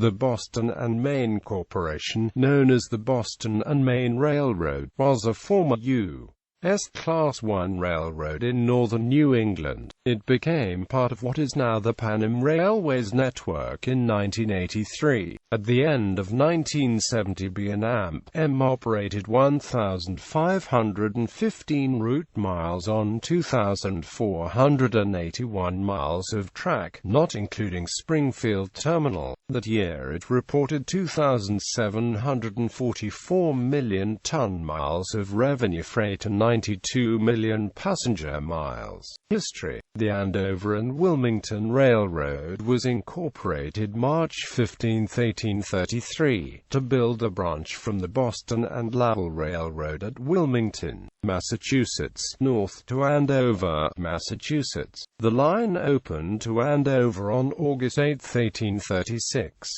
The Boston and Maine Corporation, known as the Boston and Maine Railroad, was a former U.S.Class I railroad in northern New England. It became part of what is now the Pan Am Railways network in 1983. At the end of 1970, B&amp operated 1,515 route miles on 2,481 miles of track, not including Springfield Terminal. That year it reported 2,744 million ton-miles of revenue freight and 92 million passenger miles. History. The Andover and Wilmington Railroad was incorporated March 15, 1833, to build a branch from the Boston and Maine Railroad at Wilmington, Massachusetts, north to Andover, Massachusetts. The line opened to Andover on August 8, 1836.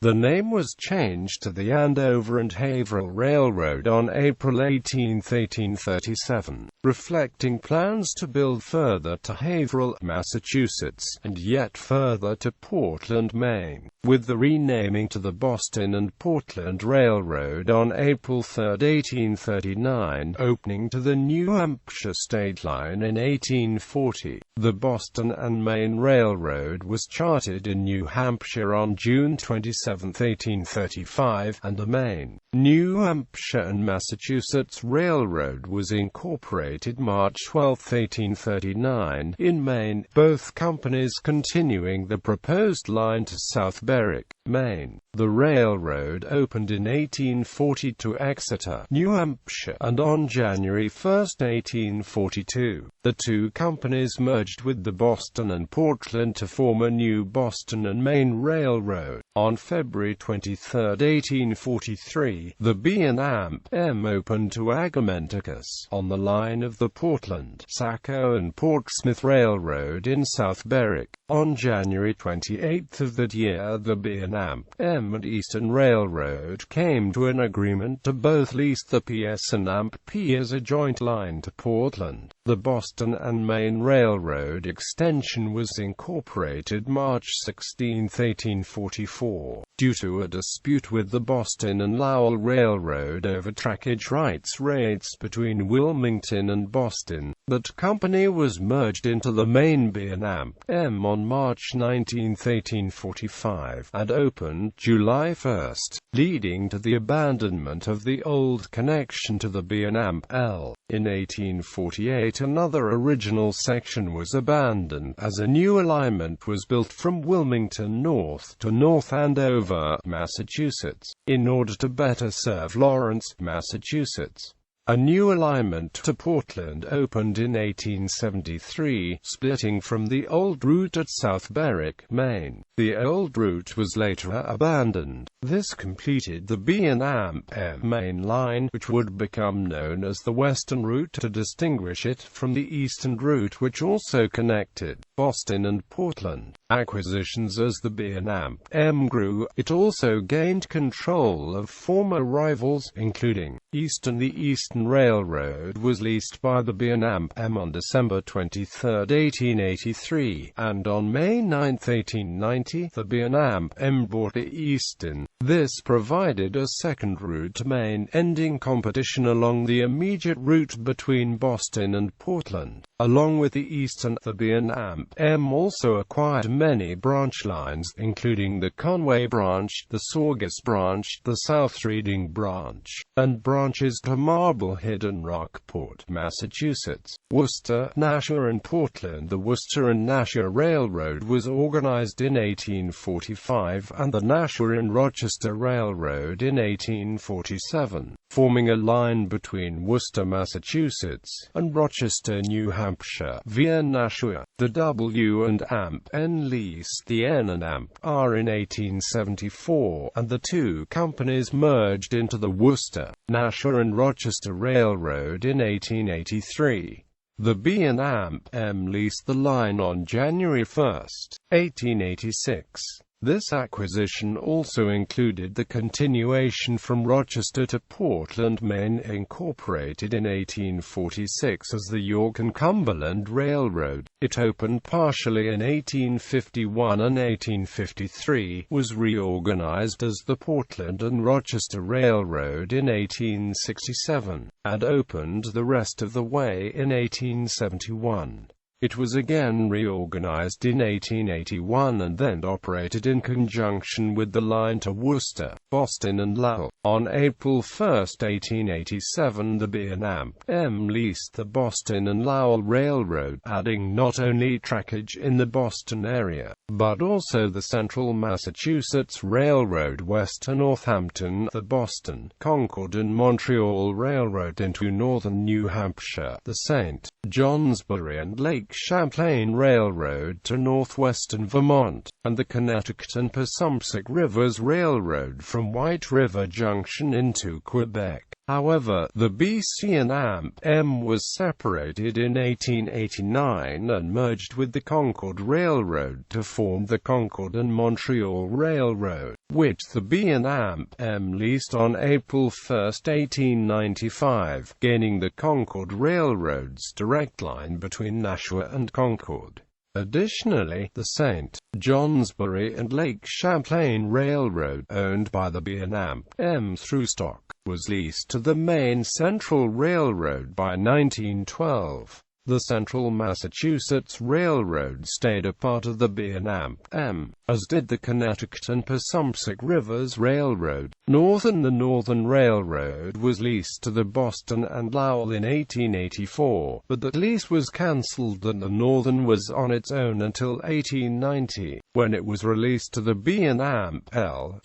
The name was changed to the Andover and Haverhill Railroad on April 18, 1837, reflecting plans to build further to Haverhill, Massachusetts, and yet further to Portland, Maine, with the renaming to the Boston and Portland Railroad on April 3, 1839, opening to the New Hampshire state line in 1840. The Boston and Maine Railroad was chartered in New Hampshire on June 27, 1835, and the Maine, New Hampshire and Massachusetts Railroad was incorporated March 12, 1839, in Maine, both companies continuing the proposed line to South Berwick, Maine. The railroad opened in 1840 to Exeter, New Hampshire, and on January 1, 1842, the two companies merged with the Boston and Portland to form a new Boston and Maine Railroad. On February 23, 1843, the B&amp opened to Agamenticus, on the line of the Portland, Saco and Portsmouth Railroad in South Berwick. On January 28 of that year, the B&amp and Eastern Railroad came to an agreement to both lease the PS&amp P as a joint line to Portland. The Boston and Maine Railroad extension was incorporated March 16, 1844, due to a dispute with the Boston and Lowell Railroad over trackage rights rates between Wilmington and Boston. That company was merged into the Maine B&amp on March 19, 1845, and opened July 1, leading to the abandonment of the old connection to the B&amp L. In 1848, another original section was abandoned, as a new alignment was built from Wilmington north to North Andover, Massachusetts, in order to better serve Lawrence, Massachusetts. A new alignment to Portland opened in 1873, splitting from the old route at South Berwick, Maine. The old route was later abandoned. This completed the B&amp Maine line, which would become known as the Western Route to distinguish it from the Eastern Route, which also connected Boston and Portland. Acquisitions. As the B&amp grew, it also gained control of former rivals, including Eastern. The Eastern Railroad was leased by the B&amp on December 23, 1883, and on May 9, 1890, the B&amp bought the Eastern. This provided a second route to Maine, ending competition along the immediate route between Boston and Portland. Along with the Eastern, the B&amp also acquired many branch lines, including the Conway branch, the Saugus branch, the South Reading branch, and branches to Marblehead and Rockport, Massachusetts, Worcester, Nashua and Portland. The Worcester and Nashua Railroad was organized in 1845, and the Nashua and Rochester Railroad in 1847, forming a line between Worcester, Massachusetts, and Rochester, New Hampshire, via Nashua. The W&amp leased the N&amp R in 1874, and the two companies merged into the Worcester, Nashua and Rochester Railroad in 1883. The B&amp leased the line on January 1, 1886. This acquisition also included the continuation from Rochester to Portland, Maine, incorporated in 1846 as the York and Cumberland Railroad. It opened partially in 1851 and 1853, was reorganized as the Portland and Rochester Railroad in 1867, and opened the rest of the way in 1871. It was again reorganized in 1881 and then operated in conjunction with the line to Worcester, Boston and Lowell. On April 1, 1887, the B&amp leased the Boston and Lowell Railroad, adding not only trackage in the Boston area, but also the Central Massachusetts Railroad west to Northampton, the Boston, Concord and Montreal Railroad into northern New Hampshire, the St. Johnsbury and Lake Champlain Railroad to northwestern Vermont, and the Connecticut and Passumpsic Rivers Railroad from White River Junction into Quebec. However, the B&amp was separated in 1889 and merged with the Concord Railroad to form the Concord and Montreal Railroad, which the B&amp leased on April 1, 1895, gaining the Concord Railroad's direct line between Nashua and Concord. Additionally, the St. Johnsbury and Lake Champlain Railroad, owned by the B&amp through stock, was leased to the Maine Central Railroad by 1912. The Central Massachusetts Railroad stayed a part of the B&amp, as did the Connecticut and Passumpsic Rivers Railroad. The Northern Railroad was leased to the Boston and Lowell in 1884, but that lease was cancelled and the Northern was on its own until 1890, when it was released to the B&amp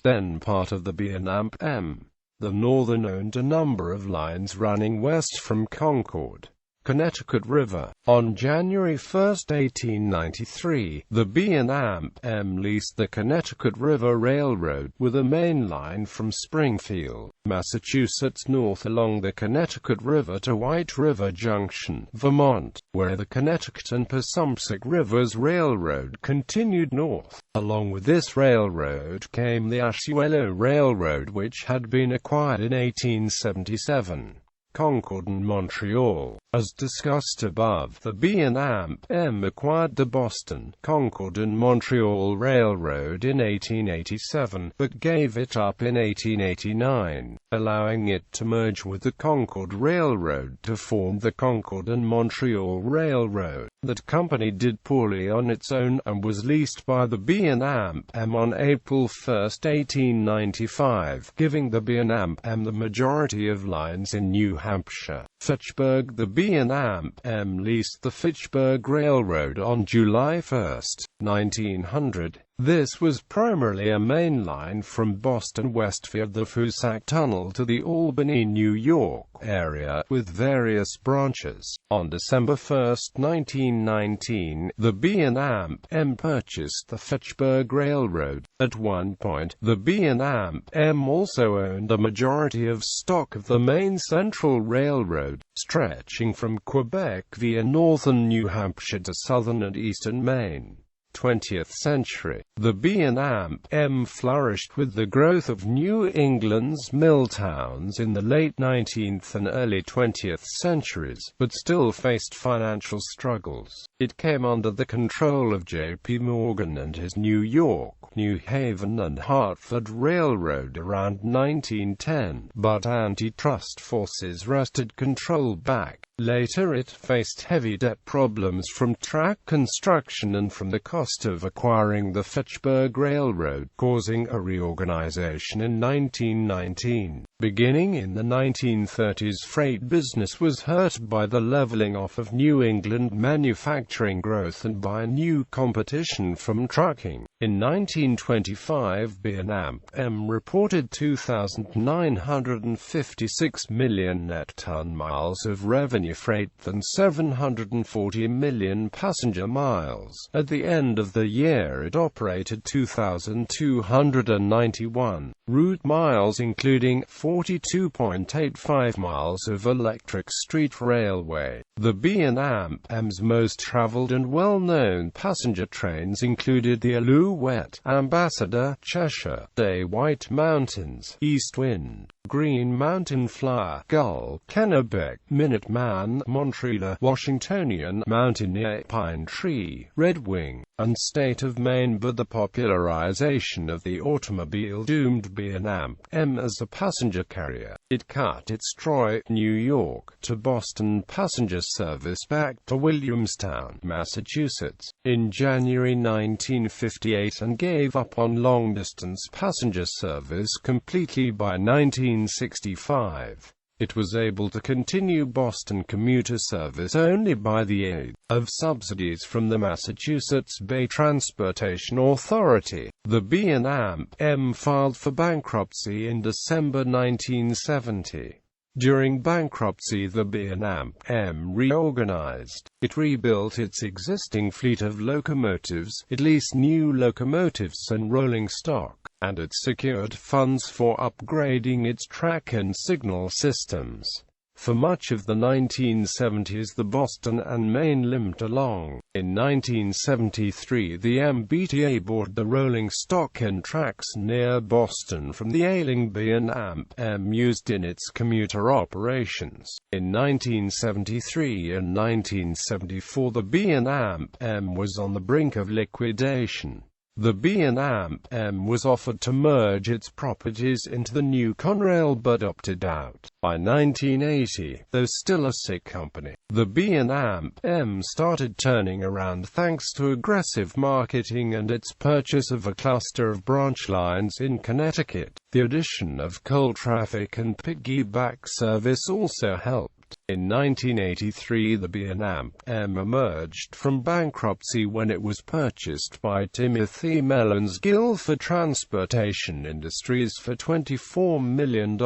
then part of the B&amp The Northern owned a number of lines running west from Concord, Connecticut River. On January 1, 1893, the B&amp leased the Connecticut River Railroad, with a main line from Springfield, Massachusetts north along the Connecticut River to White River Junction, Vermont, where the Connecticut and Passumpsic Rivers Railroad continued north. Along with this railroad came the Osceola Railroad, which had been acquired in 1877. Concord and Montreal. As discussed above, the B&amp acquired the Boston, Concord and Montreal Railroad in 1887, but gave it up in 1889, allowing it to merge with the Concord Railroad to form the Concord and Montreal Railroad. That company did poorly on its own, and was leased by the B&amp on April 1, 1895, giving the B&amp the majority of lines in New Hampshire. Fitchburg. The B&amp leased the Fitchburg Railroad on July 1, 1900. This was primarily a main line from Boston west via the Foosac Tunnel to the Albany, New York area, with various branches. On December 1, 1919, the B&amp purchased the Fitchburg Railroad. At one point, the B&amp also owned a majority of stock of the Maine Central Railroad, stretching from Quebec via northern New Hampshire to southern and eastern Maine. 20th century. The B&amp flourished with the growth of New England's mill towns in the late 19th and early 20th centuries, but still faced financial struggles. It came under the control of J.P. Morgan and his New York, New Haven and Hartford Railroad around 1910, but antitrust forces wrested control back. Later it faced heavy debt problems from track construction and from the cost of acquiring the Fitchburg Railroad, causing a reorganization in 1919. Beginning in the 1930s, freight business was hurt by the leveling off of New England manufacturing growth and by new competition from trucking. In 1925, B&amp reported 2,956 million net ton miles of revenue freight and 740 million passenger miles. At the end of the year it operated 2,291 route miles, including 42.85 miles of electric street railway. The B&amp's most traveled and well-known passenger trains included the Alouette, Ambassador, Cheshire, Day White Mountains, East Wind, Green Mountain Flyer, Gull, Kennebec, Minuteman, Montreal, Washingtonian, Mountaineer, Pine Tree, Red Wing, and State of Maine. But the popularization of the automobile doomed B&amp as a passenger carrier. It cut its Troy, New York, to Boston passenger service back to Williamstown, Massachusetts, in January 1958 and gave up on long-distance passenger service completely by 1965. It was able to continue Boston commuter service only by the aid of subsidies from the Massachusetts Bay Transportation Authority. The B&amp filed for bankruptcy in December 1970. During bankruptcy, the B&amp reorganized. It rebuilt its existing fleet of locomotives, it leased new locomotives and rolling stock, and it secured funds for upgrading its track and signal systems. For much of the 1970s, the Boston and Maine limped along. In 1973, the MBTA bought the rolling stock and tracks near Boston from the ailing B&amp used in its commuter operations. In 1973 and 1974, the B&amp was on the brink of liquidation. The B&amp was offered to merge its properties into the new Conrail but opted out. By 1980, though still a sick company, the B&amp started turning around thanks to aggressive marketing and its purchase of a cluster of branch lines in Connecticut. The addition of coal traffic and piggyback service also helped. In 1983, the B&amp emerged from bankruptcy when it was purchased by Timothy Mellon's Guilford Transportation Industries for $24 million.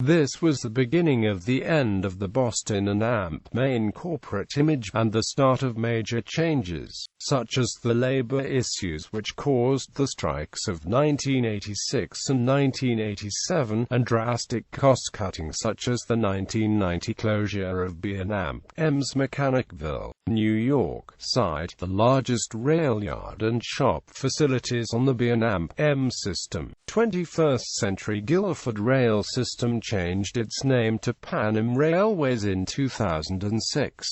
This was the beginning of the end of the Boston and Maine corporate image, and the start of major changes, such as the labor issues which caused the strikes of 1986 and 1987, and drastic cost-cutting such as the 1990 closure of B&amp's Mechanicville, New York site, the largest rail yard and shop facilities on the B&amp system. 21st Century Guilford Rail System changed its name to Pan Am Railways in 2006.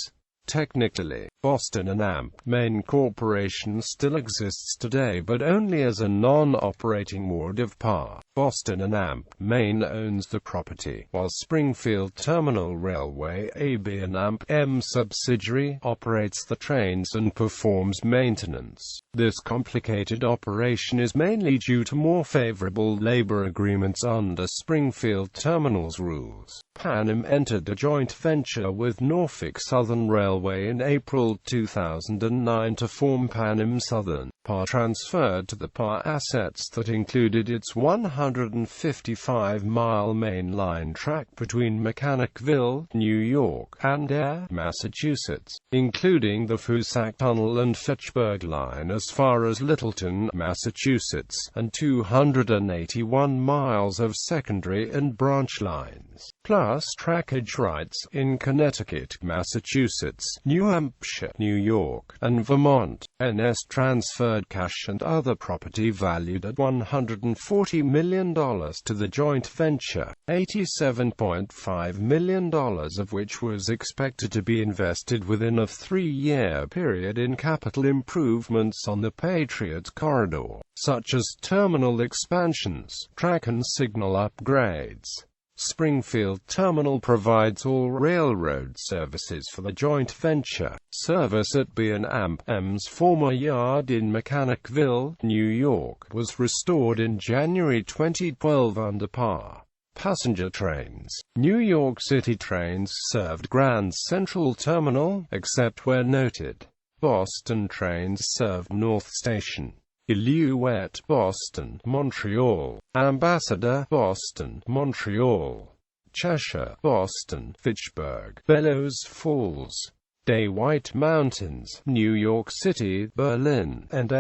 Technically, Boston and Maine Corporation still exists today, but only as a non-operating ward of PA. Boston and Maine owns the property, while Springfield Terminal Railway, a B&amp subsidiary, operates the trains and performs maintenance. This complicated operation is mainly due to more favorable labor agreements under Springfield Terminal's rules. Pan Am entered a joint venture with Norfolk Southern Railway in April 2009 to form Pan Am Southern. PA transferred to the PA assets that included its 155-mile main line track between Mechanicville, New York, and Ayer, Massachusetts, including the Foosac Tunnel and Fitchburg line as far as Littleton, Massachusetts, and 281 miles of secondary and branch lines, plus trackage rights in Connecticut, Massachusetts, New Hampshire, New York, and Vermont. NS transferred cash and other property valued at $140 million to the joint venture, $87.5 million of which was expected to be invested within a 3-year period in capital improvements on the Patriot Corridor, such as terminal expansions, track and signal upgrades. Springfield Terminal provides all railroad services for the joint venture. Service at B&amp's former yard in Mechanicville, New York, was restored in January 2012 under PA. Passenger trains. New York City trains served Grand Central Terminal, except where noted. Boston trains served North Station, Alouette, Boston, Montreal, Ambassador, Boston, Montreal, Cheshire, Boston, Fitchburg, Bellows Falls, Day White Mountains, New York City, Berlin, and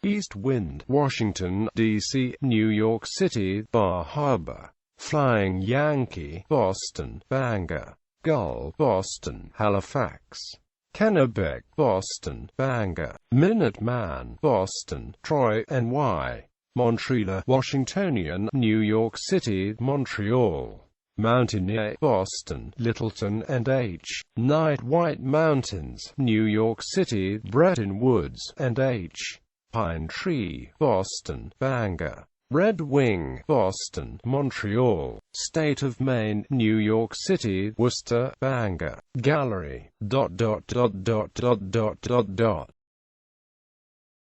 East Wind, Washington, D.C., New York City, Bar Harbor. Flying Yankee, Boston, Bangor. Gull, Boston, Halifax. Kennebec, Boston, Bangor. Minuteman, Boston, Troy, NY. Montreal, Washingtonian, New York City, Montreal. Mountaineer, Boston, Littleton and H. Night, White Mountains, New York City, Bretton Woods and H. Pine Tree, Boston, Bangor. Red Wing, Boston, Montreal. State of Maine, New York City, Worcester, Bangor. Gallery.